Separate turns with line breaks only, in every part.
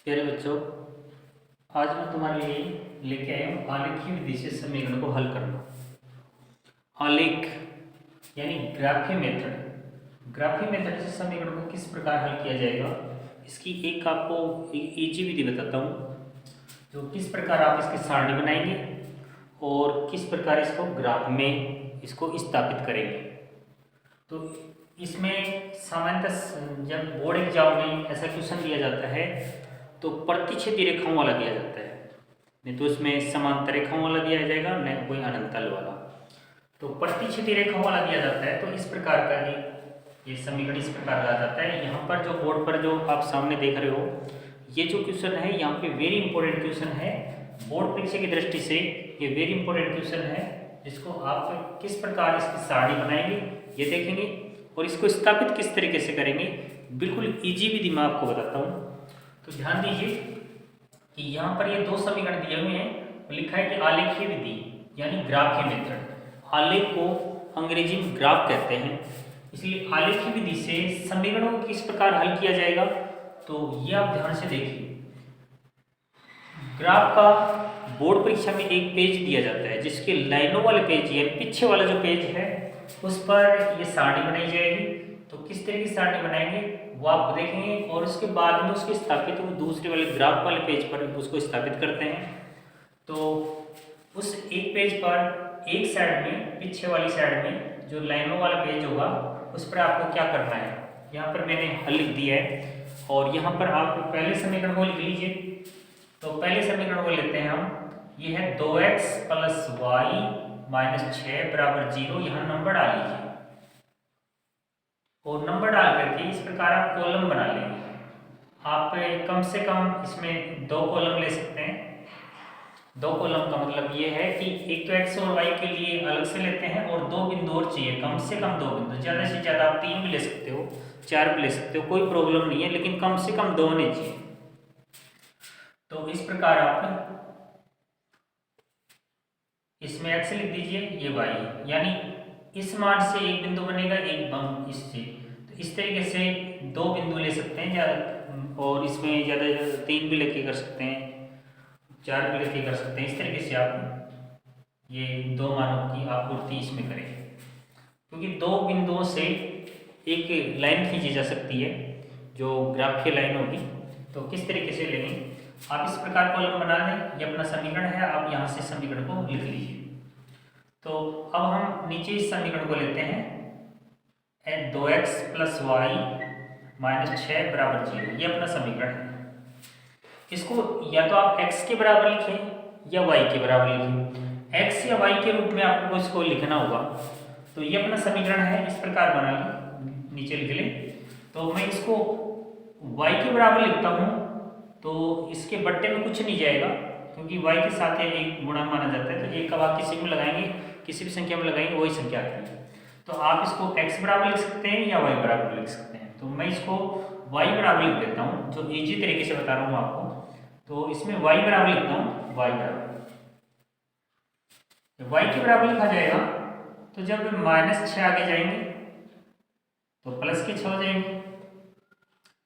प्यारे बच्चों, आज मैं तुम्हारे लिए लेके आया हूँ आलेखीय विधि से समीकरण को हल करना। आलेख यानी ग्राफी मेथड। ग्राफी मेथड से समीकरण को किस प्रकार हल किया जाएगा, इसकी एक आपको इजी विधि बताता हूँ। जो किस प्रकार आप इसकी सारणी बनाएंगे और किस प्रकार इसको ग्राफ में इसको स्थापित करेंगे। तो इसमें सामान्यतः जब बोर्ड एग्जाम में ऐसा क्वेश्चन दिया जाता है तो प्रतिच्छेदी रेखाओं वाला दिया जाता है, नहीं तो इसमें समांतर रेखाओं वाला दिया जाएगा, नहीं कोई अनंतल वाला। तो प्रतिच्छेदी रेखाओं वाला दिया जाता है तो इस प्रकार का ये समीकरण इस प्रकार का जाता है। यहाँ पर जो बोर्ड पर जो आप सामने देख रहे हो, ये जो क्वेश्चन है यहाँ पे वेरी इंपॉर्टेंट क्वेश्चन है। बोर्ड परीक्षा की दृष्टि से ये वेरी इंपॉर्टेंट क्वेश्चन है, जिसको आप किस प्रकार इसकी सारणी बनाएंगे ये देखेंगे और इसको स्थापित किस तरीके से करेंगे। बिल्कुल इजी विधि मैं आपको बताता हूँ। तो ध्यान दीजिए कि यहाँ पर ये दो समीकरण दिए हुए हैं, लिखा है कि आलेखीय विधि यानी ग्राफीय मेथड। आलेख को अंग्रेजी में ग्राफ कहते हैं, इसलिए आलेखीय विधि से समीकरणों को किस प्रकार हल किया जाएगा। तो ये आप ध्यान से देखिए, ग्राफ का बोर्ड परीक्षा में एक पेज दिया जाता है, जिसके लाइनों वाले पेज या पीछे वाला जो पेज है उस पर ये सारणी बनाई जाएगी। तो किस तरह की सारणी बनाएंगे वो आप देखेंगे और उसके बाद में उसके स्थापित वो दूसरे वाले ग्राफ वाले पेज पर उसको स्थापित करते हैं। तो उस एक पेज पर एक साइड में, पीछे वाली साइड में जो लाइनों वाला पेज होगा उस पर आपको क्या करना है, यहाँ पर मैंने हल लिख दिया है। और यहाँ पर आप पहले समीकरण को लिख लीजिए। तो पहले समीकरण को लेते हैं हम, ये है 2x प्लस वाई माइनस 6 बराबर 0। यहाँ नंबर डाल लीजिए और नंबर डाल करके इस प्रकार आप कॉलम बना लेंगे। आप कम से कम इसमें दो कॉलम ले सकते हैं। दो कॉलम का मतलब ये है कि एक तो x और y के लिए अलग से लेते हैं और दो बिंदु और चाहिए, कम से कम दो बिंदु। ज़्यादा से ज़्यादा आप 3 भी ले सकते हो, 4 भी ले सकते हो, कोई प्रॉब्लम नहीं है, लेकिन कम से कम 2 होने चाहिए। तो इस प्रकार आप इसमें x लिख दीजिए, ये y, यानी इस मान से एक बिंदु बनेगा, एक बम इससे। तो इस तरीके से दो बिंदु ले सकते हैं ज़्यादा, और इसमें ज़्यादा 3 भी लेके कर सकते हैं, 4 भी लेके कर सकते हैं। इस तरीके से आप ये दो मानों की आपूर्ति इसमें करें, क्योंकि दो बिंदुओं से एक लाइन खींची जा सकती है जो ग्राफीय लाइन होगी। तो किस तरीके से लेंगे आप इस प्रकार कॉलम बना लें। ये अपना समीकरण है, आप यहाँ से समीकरण को लिख लीजिए। तो अब हम नीचे इस समीकरण को लेते हैं, 2x प्लस वाई माइनस 6 बराबर 0। ये अपना समीकरण है। इसको या तो आप x के बराबर लिखें या y के बराबर लिखें। x या y के रूप में आपको इसको लिखना होगा। तो ये अपना समीकरण है, इस प्रकार बना लें, नीचे लिख लें। तो मैं इसको y के बराबर लिखता हूँ, तो इसके बट्टे में कुछ नहीं जाएगा, क्योंकि y के साथ एक गुणा माना जाता है। तो एक का आप किसी में लगाएंगे, किसी भी संख्या में लगाएंगे, वही संख्या आती है। तो आप इसको x बराबर लिख सकते हैं या y बराबर लिख सकते हैं। तो मैं इसको y बराबर लिख देता हूँ, जो इजी तरीके से बता रहा हूँ आपको। तो इसमें y बराबर लिखता हूँ, y बराबर, जब y के बराबर लिखा जाएगा तो जब -6 आगे जाएंगे तो प्लस के 6 हो जाएंगे,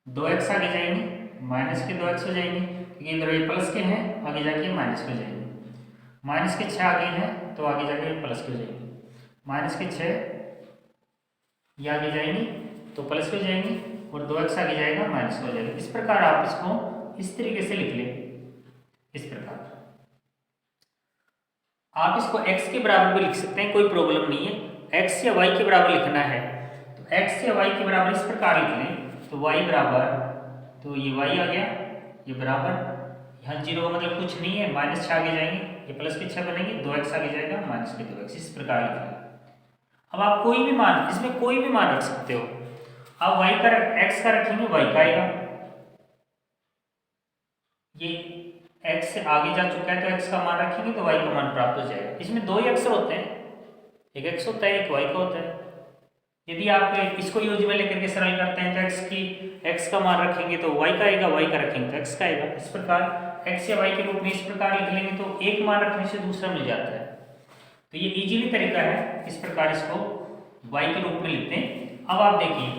2x आगे जाएंगे माइनस के 2x हो जाएंगे, क्योंकि इधर ये प्लस के हैं, आगे जाके माइनस के हो जाएंगे। माइनस के 6 आगे हैं तो आगे जाके प्लस के हो जाएंगे। माइनस के 6 ये आगे जाएंगे तो प्लस के हो जाएंगे, और 2x आगे जाएगा माइनस के हो जाएगा। इस प्रकार आप इसको इस तरीके से लिख लें। इस प्रकार आप इसको x के बराबर भी लिख सकते हैं, कोई प्रॉब्लम नहीं है। x या y के बराबर लिखना है तो x या y के बराबर इस प्रकार लिख लें। तो y बराबर, तो ये y आ गया, ये बराबर, यहाँ 0 का मतलब कुछ नहीं है, -6 आगे जाएंगे, ये प्लस के 6 बनेंगे, 2x आगे जाएगा माइनस के 2x, इस प्रकार लिख लें। अब आप कोई भी मान, इसमें कोई भी मान रख सकते हो। अब y का x का रखेंगे, y का आएगा। ये x से आगे जा चुका है तो x का मान रखेंगे तो y का मान प्राप्त हो जाएगा। इसमें दो ही अक्षर होते हैं, एक x होता है, एक y का होता है। यदि आप इसको यूज में लेकर के सरल करते हैं तो x का मान रखेंगे तो y का आएगा, y का रखेंगे तो x का आएगा। इस प्रकार x या y के रूप में इस प्रकार लिख लेंगे तो एक मान रखने से दूसरा मिल जाता है। तो ये इजीली तरीका है, इस प्रकार इसको y के रूप में लिखते हैं। अब आप देखिए,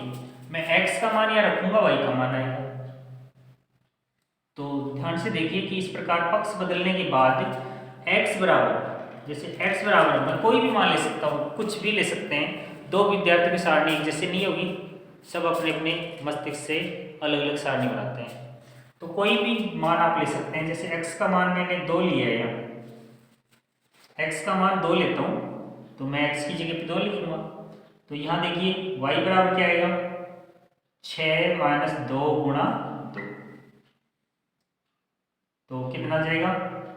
मैं x का मान यहाँ रखूंगा, y का मान आएगा। तो ध्यान से देखिए कि इस प्रकार पक्ष बदलने के बाद x बराबर, जैसे x बराबर मैं कोई भी मान ले सकता हूँ, कुछ भी ले सकते हैं। दो विद्यार्थियों की सारणी एक जैसे नहीं होगी, सब अपने अपने मस्तिष्क से अलग अलग सारणी बनाते हैं। तो कोई भी मान आप ले सकते हैं। जैसे x का मान मैंने 2 लिया है, यहाँ x का मान 2 लेता हूँ तो मैं x की जगह पे 2 लिखूंगा। तो यहाँ देखिए y बराबर क्या आएगा, 6 माइनस 2 गुणा 2। तो कितना आ जाएगा,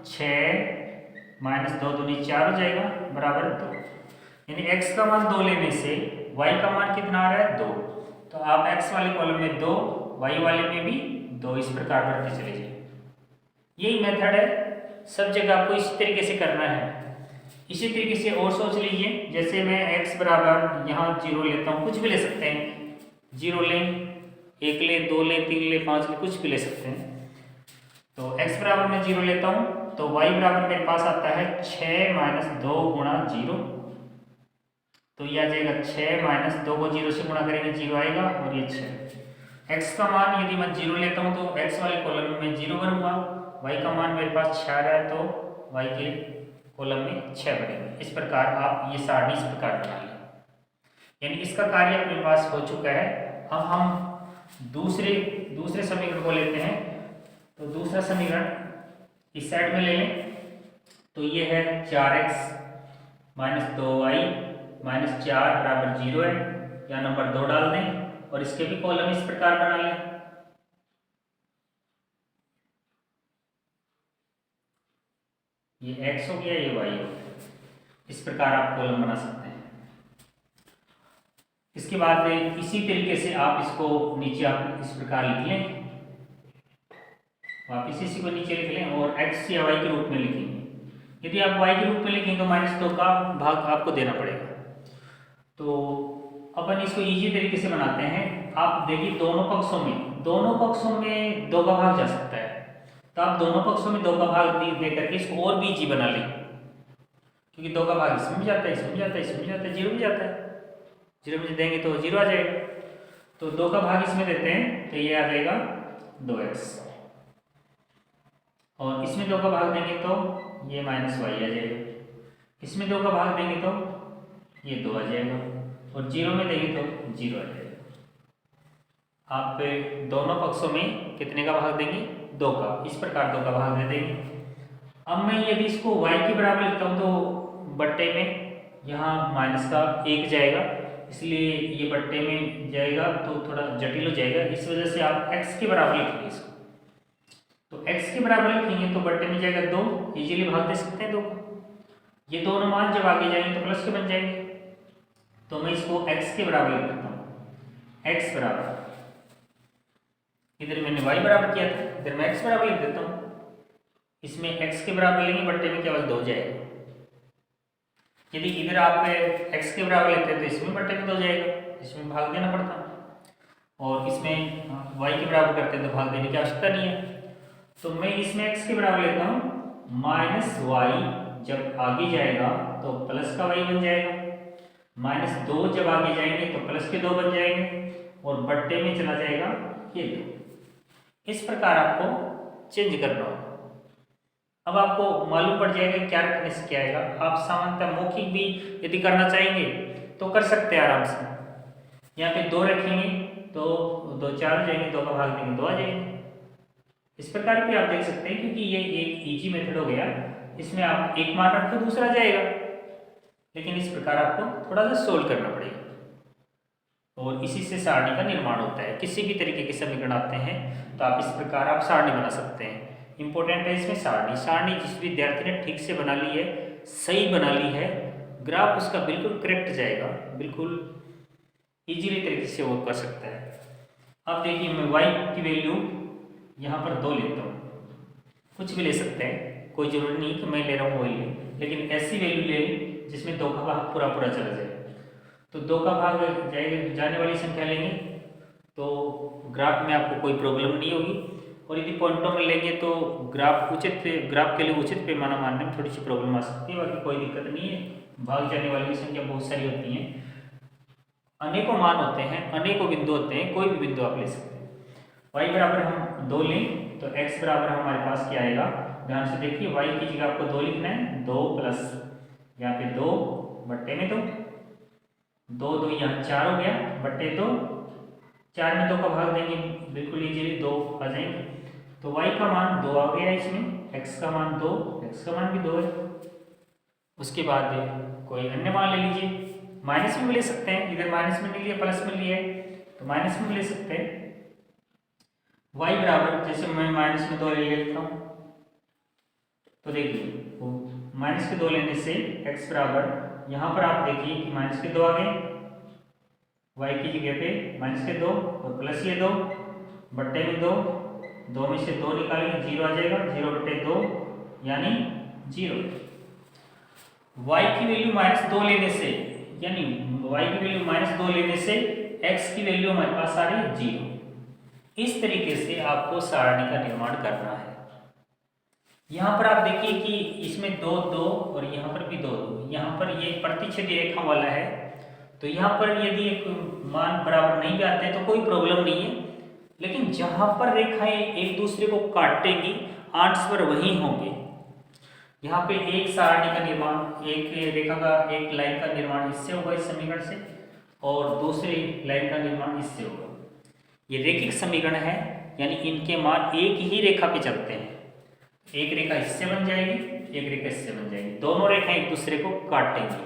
6 माइनस 2 दूनी 4 हो जाएगा, बराबर 2। यानी x का मान 2 लेने से y का मान कितना आ रहा है, 2। तो आप x वाले कॉलम में 2, y वाले में भी 2, इस प्रकार बढ़ते चले जाइए। यही मेथड है, सब जगह आपको इसी तरीके से करना है। इसी तरीके से और सोच लीजिए, जैसे मैं x बराबर यहाँ 0 लेता हूँ, कुछ भी ले सकते हैं, 0 लें, 1 लें, 2 लें, 3 लें, 5 लें, कुछ भी ले सकते हैं। तो x बराबर मैं 0 लेता हूँ तो y बराबर मेरे पास आता है 6 माइनस 2 गुणा 0। तो ये आ जाएगा 6 माइनस 2 को 0 से गुणा करेंगे 0 आएगा, और ये 6। x का मान यदि मैं 0 लेता हूँ तो x वाले कॉलम में मैं 0 भरूंगा, y का मान मेरे पास 6 आ रहा है तो y के कॉलम में 6 भरेंगे। इस प्रकार आप ये सारणी इस प्रकार बना लें। यानी इसका कार्य अपने पास हो चुका है। अब हम दूसरे समीकरण को लेते हैं। तो दूसरा समीकरण इस साइड में ले लें। तो ये है 4x माइनस 2y माइनस 4 बराबर 0 है। यहाँ नंबर 2 डाल दें और इसके भी कॉलम इस प्रकार बना लें। ये x हो गया, ये y हो गया। इस प्रकार आप कॉलम बना सकते हैं। इसके बाद इसी तरीके से आप इसको नीचे आप इस प्रकार लिख लें, वापिस इसी को नीचे लिख लें और x या y के रूप में लिखेंगे। यदि आप y के रूप में लिखेंगे तो -2 का भाग आपको देना पड़ेगा। तो अपन इसको इजी तरीके से बनाते हैं। आप देखिए दोनों पक्षों में 2 का भाग जा सकता है। तो आप दोनों पक्षों में 2 का भाग दे करके इसको और भी इजी बना लें, क्योंकि 2 का भाग इसमें भी जाता है, इसमें भी जाता है, इसमें भी जाता है, 0 भी जाता है। 0 में देंगे तो 0 आ जाएगा। तो 2 का भाग इसमें देते हैं तो ये आ जाएगा 2x, और इसमें 2 का भाग देंगे तो ये -y आ जाएगा। इसमें 2 का भाग देंगे तो ये 2 आ जाएगा, और 0 में देंगे तो 0 आ जाएगा। आप दोनों पक्षों में कितने का भाग देंगे, 2 का। इस प्रकार 2 का भाग दे देंगे। अब मैं यदि इसको y के बराबर लिखता हूँ तो बट्टे में यहाँ माइनस का 1 जाएगा, इसलिए ये बट्टे में जाएगा तो थोड़ा जटिल हो जाएगा। इस वजह से आप x के बराबर लिखेंगे इसको। तो x के बराबर लिखेंगे तो बट्टे में जाएगा 2, इजीली भाग दे सकते हैं 2 को। ये दोनों मान जब आगे जाएंगे तो प्लस के बन जाएंगे। तो मैं इसको x के बराबर लिख देता हूँ। x बराबर, इधर मैंने y बराबर किया था, इधर मैं x बराबर लिख देता हूँ। इसमें x के बराबर लेंगे, बट्टे में केवल 2 जाएगा। यदि इधर आप x के बराबर लेते हैं तो इसमें बट्टे में 2 जाएगा, इसमें भाग देना पड़ता। और इसमें y के बराबर करते हैं तो भाग देने की आवश्यकता नहीं है। तो मैं इसमें x के बराबर लेता हूँ, -y जब आगे जाएगा तो प्लस का y बन जाएगा, -2 जब आगे जाएंगे तो प्लस के 2 बन जाएंगे, और बट्टे में चला जाएगा ये 2। इस प्रकार आपको चेंज करना होगा। अब आपको मालूम पड़ जाएगा क्या रखने से क्या आएगा। आप सामान्यतः मौखिक भी यदि करना चाहेंगे तो कर सकते हैं आराम से। यहाँ पे 2 रखेंगे तो 2 4 हो जाएंगे, 2 का भाग देंगे 2 आ जाएंगे। इस प्रकार भी आप देख सकते हैं, क्योंकि ये एक इजी मेथड हो गया। इसमें आप एक मान रखो दूसरा जाएगा, लेकिन इस प्रकार आपको थोड़ा सा सोल्व करना पड़ेगा, और इसी से सारणी का निर्माण होता है। किसी भी तरीके के समीकरण आते हैं तो आप इस प्रकार आप सारणी बना सकते हैं। इंपॉर्टेंट है इसमें सारणी जिस विद्यार्थी ने ठीक से बना ली है, सही बना ली है, ग्राफ उसका बिल्कुल करेक्ट जाएगा, बिल्कुल इजीली तरीके से वो कर सकता है। अब देखिए मैं y की वैल्यू यहाँ पर 2 लेता हूँ, कुछ भी ले सकते हैं, कोई जरूरी नहीं कि मैं ले रहा हूँ वही ले, लेकिन ऐसी वैल्यू ले जिसमें 2 का भाग पूरा चला जाए। तो 2 का भाग जाने वाली संख्या लेंगे तो ग्राफ में आपको कोई प्रॉब्लम नहीं होगी, और यदि पॉइंटों में लेंगे तो ग्राफ के लिए उचित पैमाना मानने में थोड़ी सी प्रॉब्लम आ सकती है। बाकी कोई दिक्कत नहीं है, भाग जाने वाली संख्या बहुत सारी होती हैं, अनेकों मान होते हैं, अनेकों बिंदु होते हैं, कोई भी बिंदु आप ले सकते हैं। y बराबर हम 2 लें तो x बराबर हमारे पास क्या आएगा, ध्यान से देखिए y की जगह आपको 2 लिखना है, 2 प्लस यहाँ पे 2 बट्टे में 2, 2 2 यहाँ 4 हो गया बट्टे 2, 4 में 2 का भाग देंगे बिल्कुल इजीली 2 आ जाएंगे, तो y का मान 2 आ गया इसमें, x का मान 2, x का मान भी 2 है। उसके बाद कोई अन्य मान ले लीजिए, माइनस में भी ले सकते हैं, इधर माइनस में नहीं लिया प्लस में लिया है तो माइनस में भी ले सकते हैं। y बराबर, जैसे मैं माइनस में 2 ले लेता हूँ तो देखिए माइनस के 2 लेने से x बराबर, यहाँ पर आप देखिए कि माइनस के 2 आ गए, y की जगह पे माइनस के 2 और प्लस ये 2 बट्टे में 2, 2 में से 2 निकालेंगे 0 आ जाएगा, 0 बट्टे 2 यानी 0। y की वैल्यू माइनस 2 लेने से, यानी y की वैल्यू माइनस 2 लेने से x की वैल्यू हमारे पास आ रही है 0। इस तरीके से आपको सारणी का निर्माण करना है। यहाँ पर आप देखिए कि इसमें 2 2 और यहाँ पर भी 2 2, यहाँ पर ये प्रतिच्छेदी रेखा वाला है, तो यहाँ पर यदि एक मान बराबर नहीं भी आते हैं तो कोई प्रॉब्लम नहीं है, लेकिन जहाँ पर रेखाएं एक दूसरे को काटेंगी आंसर वही होंगे। यहाँ पे एक सारणी का निर्माण, एक रेखा का, एक लाइन का निर्माण इससे होगा इस समीकरण से, और दूसरी लाइन का निर्माण इससे होगा। ये रेखिक समीकरण है, यानी इनके मान एक ही रेखा पे चलते हैं, एक रेखा इससे बन जाएगी, एक रेखा इससे बन जाएगी, दोनों रेखाएं एक दूसरे को काटेंगी,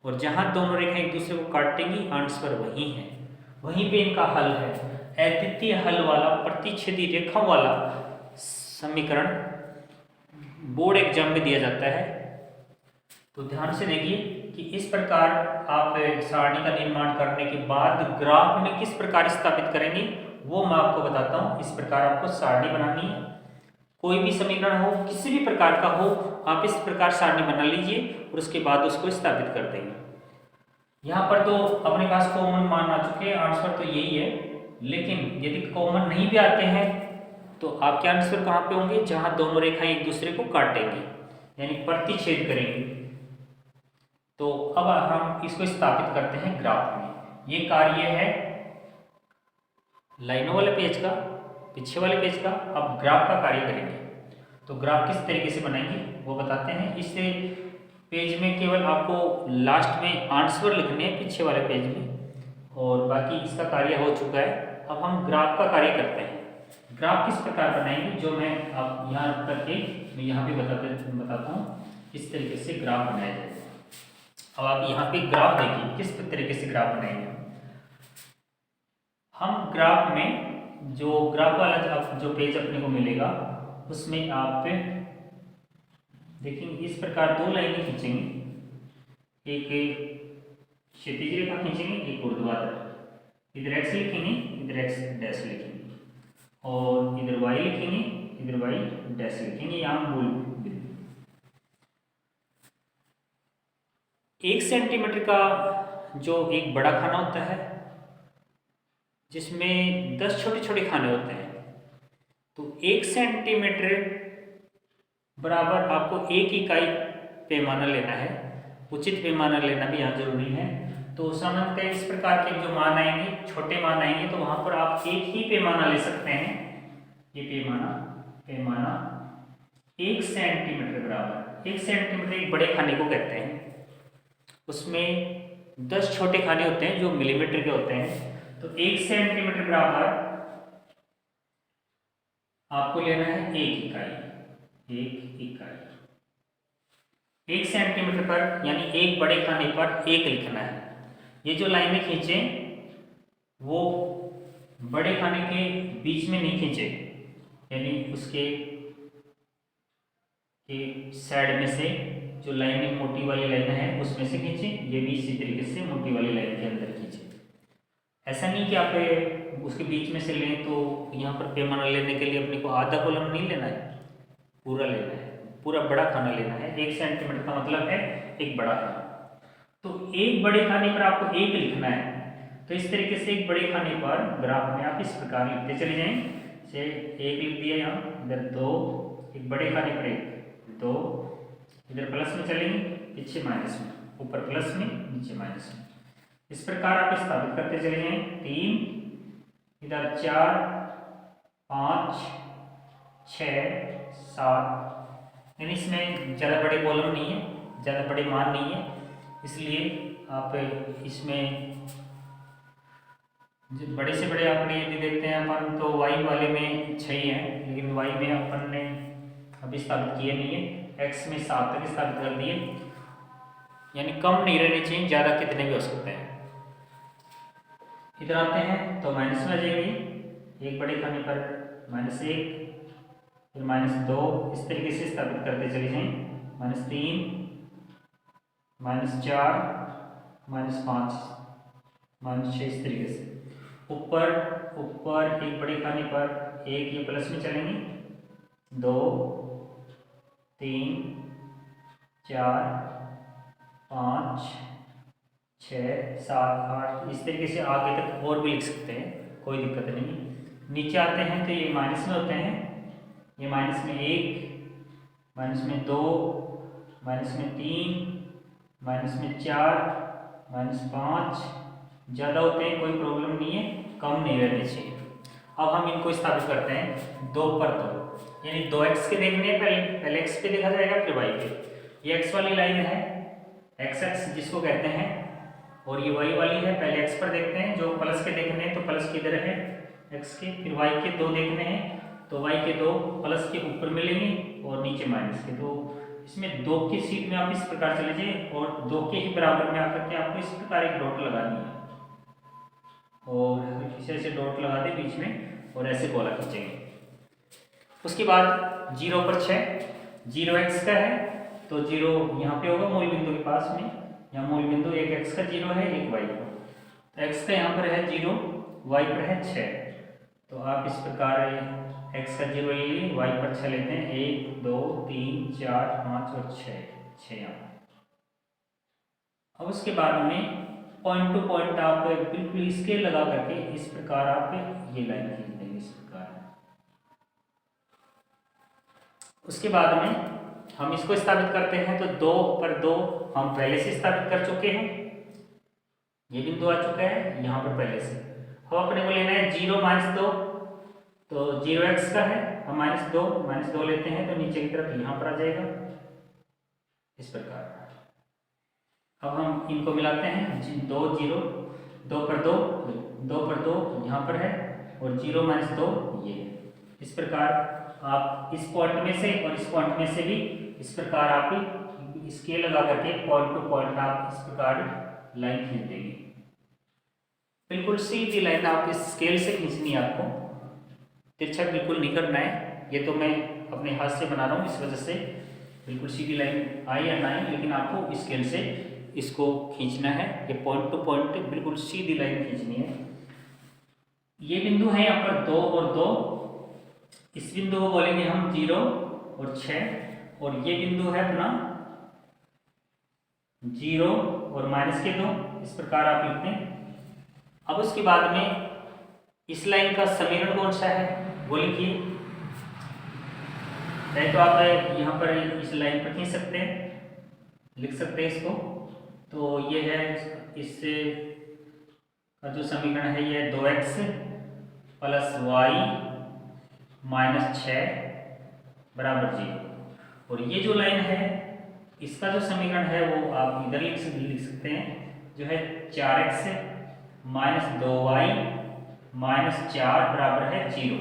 और जहां दोनों रेखाएं एक दूसरे को काटेंगी आंसर वही है, वहीं पे इनका हल है। अद्वितीय हल वाला प्रतिच्छेदी रेखा वाला समीकरण बोर्ड एग्जाम में दिया जाता है। तो ध्यान से देखिए कि इस प्रकार आप सारणी का निर्माण करने के बाद ग्राफ में किस प्रकार स्थापित करेंगे वो मैं आपको बताता हूँ। इस प्रकार आपको सारणी बनानी है, कोई भी समीकरण हो, किसी भी प्रकार का हो, आप इस प्रकार सारणी बना लीजिए और उसके बाद उसको स्थापित कर देंगे। यहाँ पर तो अपने पास कॉमन मान आ चुके हैं, आंसर तो यही है, लेकिन यदि कॉमन नहीं भी आते हैं तो आपके आंसर कहाँ पे होंगे, जहां दोनों रेखाएं एक दूसरे को काटेंगी यानी प्रतिच्छेद करेंगी। तो अब हम इसको स्थापित करते हैं ग्राफ में। ये कार्य है लाइनों वाले पेज का, पीछे वाले पेज का। अब ग्राफ का कार्य करेंगे, तो ग्राफ किस तरीके से बनाएंगे वो बताते हैं। इस पेज में केवल आपको लास्ट में आंसर लिखने हैं पीछे वाले पेज में, और बाकी इसका कार्य हो चुका है। अब हम ग्राफ का कार्य करते हैं। ग्राफ किस प्रकार बनाएंगे, जो मैं आप यहाँ रख करके मैं यहाँ भी बताता हूँ किस तरीके से ग्राफ बनाया जाएगा। अब आप यहाँ पे ग्राफ देखिए किस तरीके से ग्राफ बनाएंगे। हम ग्राफ में जो ग्राफ वाला जो पेज अपने को मिलेगा उसमें आप देखेंगे इस प्रकार 2 लाइनें खींचेंगे, एक क्षैतिज रेखा खींचेंगे, एक ऊर्ध्वाधर, इधर x लिखेंगे, इधर x डैश लिखेंगे, और इधर y लिखेंगे, इधर y डैश लिखेंगे। यहाँ मूल बिंदु 1 सेंटीमीटर का जो एक बड़ा खाना होता है जिसमें 10 छोटे छोटे खाने होते हैं, तो 1 सेंटीमीटर बराबर आपको 1 इकाई पैमाना लेना है। उचित पैमाना लेना भी यहाँ जरूरी है। तो सामान्यतः इस प्रकार के जो मान आएंगे, छोटे मान आएंगे, तो वहां पर आप एक ही पैमाना ले सकते हैं। ये पैमाना 1 सेंटीमीटर बराबर, 1 सेंटीमीटर एक बड़े खाने को कहते हैं। उसमें 10 छोटे खाने होते हैं जो मिलीमीटर के होते हैं। तो 1 सेंटीमीटर बराबर आपको लेना है 1 इकाई। 1 सेंटीमीटर पर यानी एक बड़े खाने पर 1 लिखना है। ये जो लाइनें खींचे वो बड़े खाने के बीच में नहीं खींचे, यानी उसके साइड में से जो लाइनें मोटी वाली लाइन है उसमें से खींचे। ये भी इसी तरीके से मोटी वाली लाइन के अंदर खींचे। ऐसा नहीं कि आप उसके बीच में से लें, तो यहाँ पर पैमाना लेने के लिए अपने को आधा कॉलम नहीं लेना है, पूरा लेना है, पूरा बड़ा खाना लेना है। 1 सेंटीमीटर का मतलब है एक बड़ा खाना। तो एक बड़े खाने पर आपको 1 लिखना है। तो इस तरीके से एक बड़े खाने पर ग्राफ में आप इस प्रकार लिखते चले जाएं। जैसे 1 लिख दिया यहाँ, इधर 2, एक बड़े खाने पर 1, 2, इधर प्लस में चलेंगे, पीछे माइनस में, ऊपर प्लस में, नीचे माइनस में। इस प्रकार आप स्थापित करते चले जाएं। 3, इधर 4, 5, 6, 7, यानी इसमें ज़्यादा बड़े कॉलम नहीं है, ज़्यादा बड़े मान नहीं है, इसलिए आप इसमें बड़े से बड़े आंकड़े यदि देखते हैं अपन तो y वाले में 6 ही हैं, लेकिन y में अपन ने अभी स्थापित किए नहीं है, x में 7 तक स्थापित कर दिए, यानी कम नहीं रहने चाहिए, ज़्यादा कितने भी हो सकते हैं। इधर आते हैं तो माइनस में आ जाएगी, एक बड़े खाने पर -1, फिर -2, इस तरीके से स्थापित करते चले जाएं, -3, -4, -5, -6, इस तरीके से ऊपर ऊपर एक बड़े खाने पर एक ये प्लस में चलेंगे, 2, 3, 4, 5, 6, 7, 8, इस तरीके से आगे तक और भी लिख सकते हैं, कोई दिक्कत नहीं। नीचे आते हैं तो ये माइनस में होते हैं, ये -1, -2, -3, -4, -5, ज़्यादा होते हैं कोई प्रॉब्लम नहीं है, कम नहीं रहने चाहिए। अब हम इनको स्थापित करते हैं 2 पर 2, यानी 2x के देखने हैं, पहले x पे देखा जाएगा फिर y पे। ये x वाली लाइन है, x जिसको कहते हैं, और ये y वाली है, पहले x पर देखते हैं, जो प्लस के देखने हैं तो प्लस किधर है x के, फिर y के 2 देखने हैं तो y के 2 प्लस के ऊपर मिलेंगे और नीचे माइनस के 2। इसमें 2 की सीट में आप इस प्रकार चले जाइए और 2 के ही बराबर में आकर के आपको इस प्रकार एक डॉट लगानी है, और ऐसे डॉट लगा दे बीच में और ऐसे गोला खींचेंगे। उसके बाद 0 पर 6, 0x का है तो 0 यहाँ पे होगा मूल बिंदु के पास में, यहाँ मूल बिंदु एक x का 0 है, एक y का, तो x का यहाँ पर है 0, y पर है 6, तो आप इस प्रकार x का 0 ले लिए, y पर 6 लेते हैं, 1, 2, 3, 4, 5 और 6 यहाँ। अब उसके बाद में पॉइंट टू पॉइंट आप बिल्कुल स्केल लगा करके इस प्रकार आप ये लाइन खींच देंगे इस प्रकार। उसके बाद में हम इसको स्थापित करते हैं तो 2 पर 2 हम पहले से स्थापित कर चुके हैं, ये बिंदु आ चुका है यहाँ पर पहले से। अब अपने को लेना है 0, -2, तो 0x का है, हम -2 लेते हैं तो नीचे की तरफ यहाँ पर आ जाएगा इस प्रकार। अब हम इनको मिलाते हैं, 2, 0, 2 पर 2 यहाँ पर है, और 0, -2 ये। इस प्रकार आप इस पॉइंट में से और इस पॉइंट में से भी इस प्रकार आप स्केल लगा करके पॉइंट टू पॉइंट आप इस प्रकार लाइन खींच देंगे। बिल्कुल सीधी लाइन आप इस स्केल से खींचनी है, आपको तिरछा बिल्कुल नहीं करना है। ये तो मैं अपने हाथ से बना रहा हूँ, इस वजह से बिल्कुल सीधी लाइन आए या ना आए, लेकिन आपको स्केल से इसको खींचना है। ये पॉइंट टू पॉइंट बिल्कुल सीधी लाइन खींचनी है। ये बिंदु है यहाँ पर 2 और 2, इस बिंदु को बोलेंगे हम 0 और 6, और ये बिंदु है अपना 0 और -2, इस प्रकार आप लिखते हैं। अब उसके बाद में इस लाइन का समीकरण कौन सा है वो लिखिए। चाहे तो आप यहाँ पर इस लाइन पर खींच सकते हैं, लिख सकते हैं इसको। तो ये है, इससे का जो समीकरण है ये 2x + y - 6 = 0, और ये जो लाइन है इसका जो समीकरण है वो आप इधर लिख सकते हैं, जो है 4x - 2y - 4 = 0।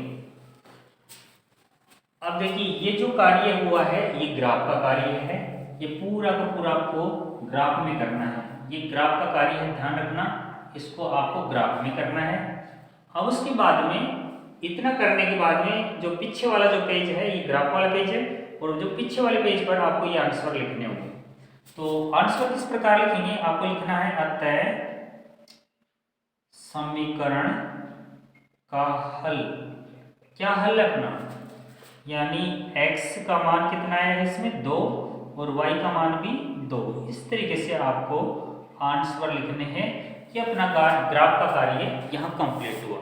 अब देखिए ये जो कार्य हुआ है ये ग्राफ का कार्य है, ये पूरा का पूरा आपको ग्राफ में करना है। ये ग्राफ का कार्य है, ध्यान रखना, इसको आपको ग्राफ में करना है। अब उसके बाद में इतना करने के बाद में जो पीछे वाला जो पेज है ये ग्राफ वाला पेज है, और जो पीछे वाले पेज पर आपको ये आंसर लिखने होंगे। तो आंसर किस प्रकार लिखेंगे, आपको लिखना है अतः समीकरण का हल। क्या हल है अपना, यानी x का मान कितना है इसमें 2 और y का मान भी 2। इस तरीके से आपको आंसर लिखने हैं कि अपना ग्राफ का कार्य यहाँ कंप्लीट हुआ।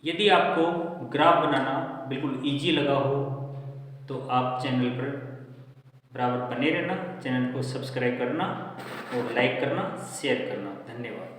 यदि आपको ग्राफ बनाना बिल्कुल इजी लगा हो तो आप चैनल पर बराबर बने रहना, चैनल को सब्सक्राइब करना और लाइक करना, शेयर करना। धन्यवाद।